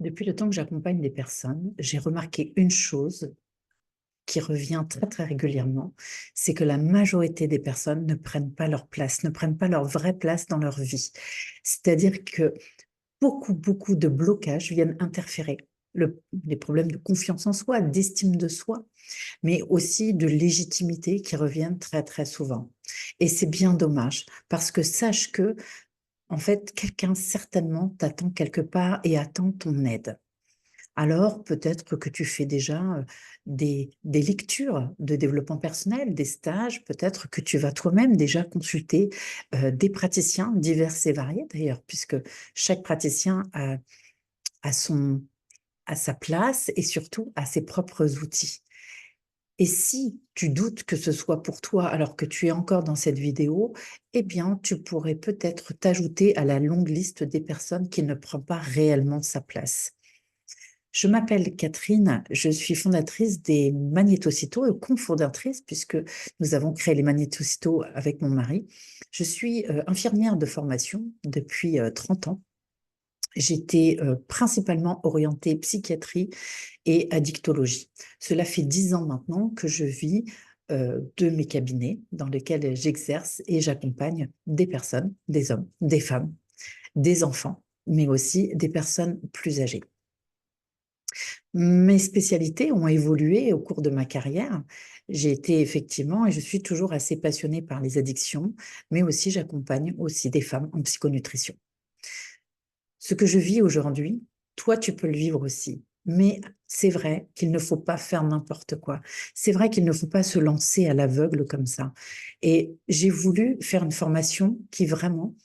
Depuis le temps que j'accompagne des personnes, j'ai remarqué une chose qui revient très, très régulièrement, c'est que la majorité des personnes ne prennent pas leur place, ne prennent pas leur vraie place dans leur vie. C'est-à-dire que beaucoup, beaucoup de blocages viennent interférer. Les problèmes de confiance en soi, d'estime de soi, mais aussi de légitimité qui reviennent très, très souvent. Et c'est bien dommage, parce que sache que, en fait, quelqu'un certainement t'attend quelque part et attend ton aide. Alors, peut-être que tu fais déjà des lectures de développement personnel, des stages, peut-être que tu vas toi-même déjà consulter des praticiens divers et variés d'ailleurs, puisque chaque praticien a sa place et surtout a ses propres outils. Et si tu doutes que ce soit pour toi alors que tu es encore dans cette vidéo, eh bien, tu pourrais peut-être t'ajouter à la longue liste des personnes qui ne prennent pas réellement sa place. Je m'appelle Catherine, je suis fondatrice des Magnétocytos et cofondatrice puisque nous avons créé les Magnétocytos avec mon mari. Je suis infirmière de formation depuis 30 ans. J'étais principalement orientée psychiatrie et addictologie. Cela fait 10 ans maintenant que je vis de mes cabinets dans lesquels j'exerce et j'accompagne des personnes, des hommes, des femmes, des enfants, mais aussi des personnes plus âgées. Mes spécialités ont évolué au cours de ma carrière. J'ai été effectivement et je suis toujours assez passionnée par les addictions, mais aussi j'accompagne aussi des femmes en psychonutrition. Ce que je vis aujourd'hui, toi, tu peux le vivre aussi. Mais c'est vrai qu'il ne faut pas faire n'importe quoi. C'est vrai qu'il ne faut pas se lancer à l'aveugle comme ça. Et j'ai voulu faire une formation qui vraiment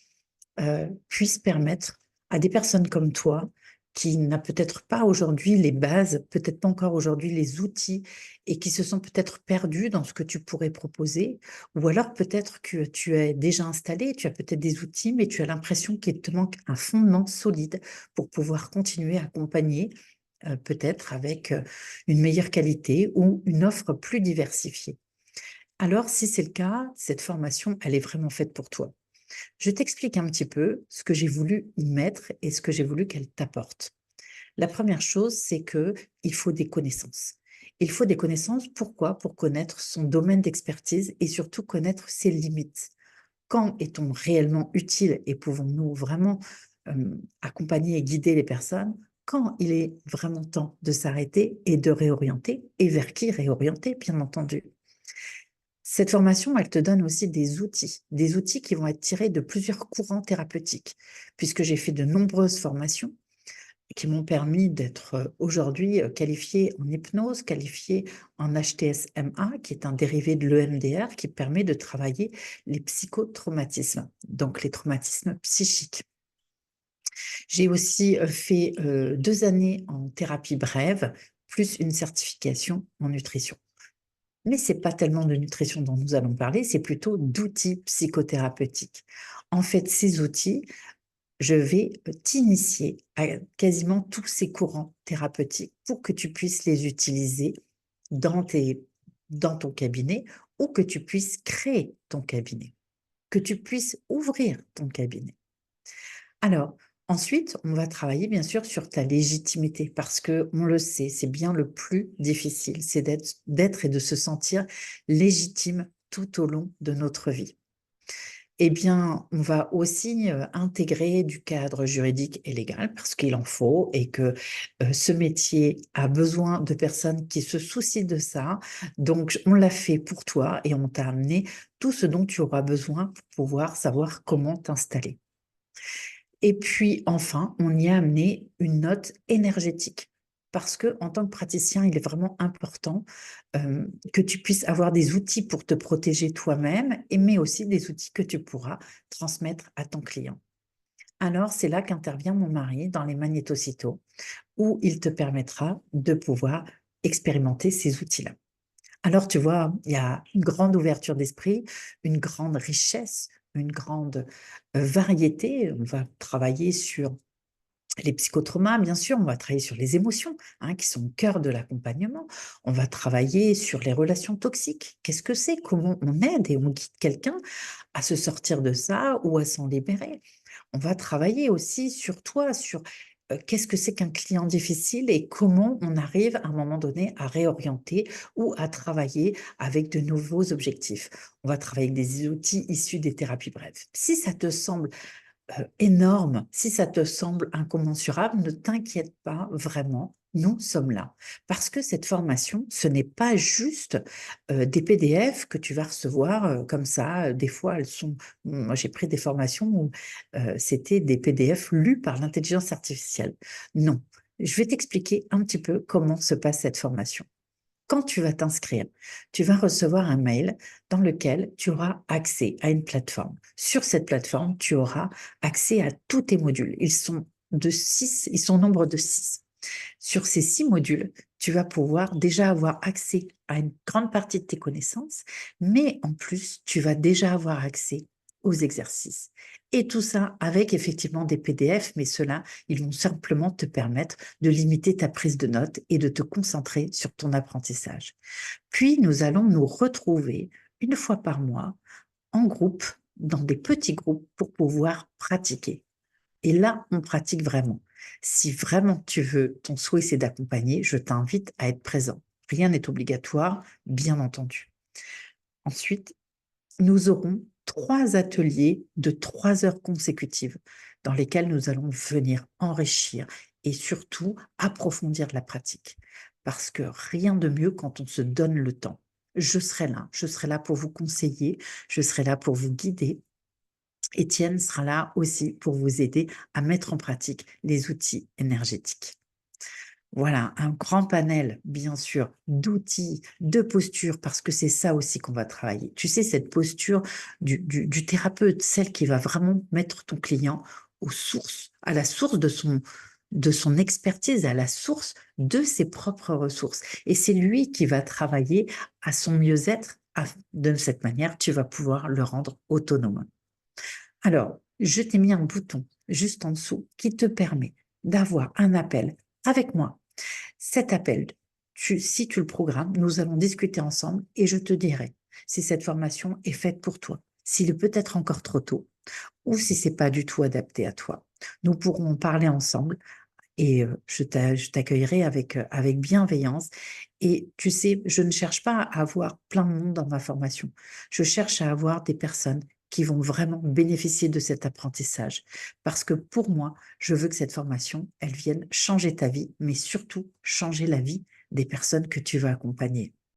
puisse permettre à des personnes comme toi, qui n'a peut-être pas aujourd'hui les bases, peut-être pas encore aujourd'hui les outils, et qui se sont peut-être perdus dans ce que tu pourrais proposer, ou alors peut-être que tu es déjà installé, tu as peut-être des outils, mais tu as l'impression qu'il te manque un fondement solide pour pouvoir continuer à accompagner, peut-être avec une meilleure qualité ou une offre plus diversifiée. Alors, si c'est le cas, cette formation, elle est vraiment faite pour toi. Je t'explique un petit peu ce que j'ai voulu y mettre et ce que j'ai voulu qu'elle t'apporte. La première chose, c'est que il faut des connaissances. Il faut des connaissances, pourquoi? Pour connaître son domaine d'expertise et surtout connaître ses limites. Quand est-on réellement utile et pouvons-nous vraiment accompagner et guider les personnes? Quand il est vraiment temps de s'arrêter et de réorienter, et vers qui réorienter, bien entendu. Cette formation, elle te donne aussi des outils qui vont être tirés de plusieurs courants thérapeutiques, puisque j'ai fait de nombreuses formations qui m'ont permis d'être aujourd'hui qualifiée en hypnose, qualifiée en HTSMA, qui est un dérivé de l'EMDR, qui permet de travailler les psychotraumatismes, donc les traumatismes psychiques. J'ai aussi fait 2 années en thérapie brève, plus une certification en nutrition. Mais ce n'est pas tellement de nutrition dont nous allons parler, c'est plutôt d'outils psychothérapeutiques. En fait, ces outils, je vais t'initier à quasiment tous ces courants thérapeutiques pour que tu puisses les utiliser dans dans ton cabinet ou que tu puisses créer ton cabinet, que tu puisses ouvrir ton cabinet. Alors, ensuite, on va travailler bien sûr sur ta légitimité parce que on le sait, c'est bien le plus difficile, c'est d'être et de se sentir légitime tout au long de notre vie. Eh bien, on va aussi intégrer du cadre juridique et légal parce qu'il en faut et que ce métier a besoin de personnes qui se soucient de ça. Donc, on l'a fait pour toi et on t'a amené tout ce dont tu auras besoin pour pouvoir savoir comment t'installer. Et puis enfin, on y a amené une note énergétique. Parce que en tant que praticien, il est vraiment important que tu puisses avoir des outils pour te protéger toi-même, mais aussi des outils que tu pourras transmettre à ton client. Alors, c'est là qu'intervient mon mari dans les magnétocytos, où il te permettra de pouvoir expérimenter ces outils-là. Alors, tu vois, il y a une grande ouverture d'esprit, une grande richesse, une grande variété. On va travailler sur les psychotraumas, bien sûr, on va travailler sur les émotions, hein, qui sont au cœur de l'accompagnement. On va travailler sur les relations toxiques. Qu'est-ce que c'est? Comment on aide et on guide quelqu'un à se sortir de ça ou à s'en libérer? On va travailler aussi sur toi, sur qu'est-ce que c'est qu'un client difficile et comment on arrive à un moment donné à réorienter ou à travailler avec de nouveaux objectifs. On va travailler avec des outils issus des thérapies brèves. Si ça te semble énorme, si ça te semble incommensurable, ne t'inquiète pas vraiment, nous sommes là. Parce que cette formation, ce n'est pas juste des PDF que tu vas recevoir comme ça. Des fois, elles sont. Moi, j'ai pris des formations où c'était des PDF lus par l'intelligence artificielle. Non. Je vais t'expliquer un petit peu comment se passe cette formation. Quand tu vas t'inscrire, tu vas recevoir un mail dans lequel tu auras accès à une plateforme. Sur cette plateforme, tu auras accès à tous tes modules. Ils sont de 6, ils sont au nombre de 6. Sur ces 6 modules, tu vas pouvoir déjà avoir accès à une grande partie de tes connaissances, mais en plus, tu vas déjà avoir accès aux exercices. Et tout ça avec effectivement des PDF, mais ceux-là, ils vont simplement te permettre de limiter ta prise de notes et de te concentrer sur ton apprentissage. Puis, nous allons nous retrouver une fois par mois en groupe, dans des petits groupes pour pouvoir pratiquer. Et là, on pratique vraiment. Si vraiment tu veux, ton souhait c'est d'accompagner, je t'invite à être présent. Rien n'est obligatoire, bien entendu. Ensuite, nous aurons 3 ateliers de 3 heures consécutives dans lesquels nous allons venir enrichir et surtout approfondir la pratique. Parce que rien de mieux quand on se donne le temps. Je serai là pour vous conseiller, je serai là pour vous guider. Étienne sera là aussi pour vous aider à mettre en pratique les outils énergétiques. Voilà, un grand panel, bien sûr, d'outils, de postures, parce que c'est ça aussi qu'on va travailler. Tu sais, cette posture du thérapeute, celle qui va vraiment mettre ton client aux sources, à la source de son expertise, à la source de ses propres ressources. Et c'est lui qui va travailler à son mieux-être. De cette manière, tu vas pouvoir le rendre autonome. Alors, je t'ai mis un bouton juste en dessous qui te permet d'avoir un appel avec moi. Cet appel, si tu le programmes, nous allons discuter ensemble et je te dirai si cette formation est faite pour toi, s'il est peut-être encore trop tôt ou si c'est pas du tout adapté à toi. Nous pourrons en parler ensemble et je t'accueillerai avec bienveillance. Et tu sais, je ne cherche pas à avoir plein de monde dans ma formation. Je cherche à avoir des personnes qui vont vraiment bénéficier de cet apprentissage. Parce que pour moi, je veux que cette formation, elle vienne changer ta vie, mais surtout changer la vie des personnes que tu vas accompagner.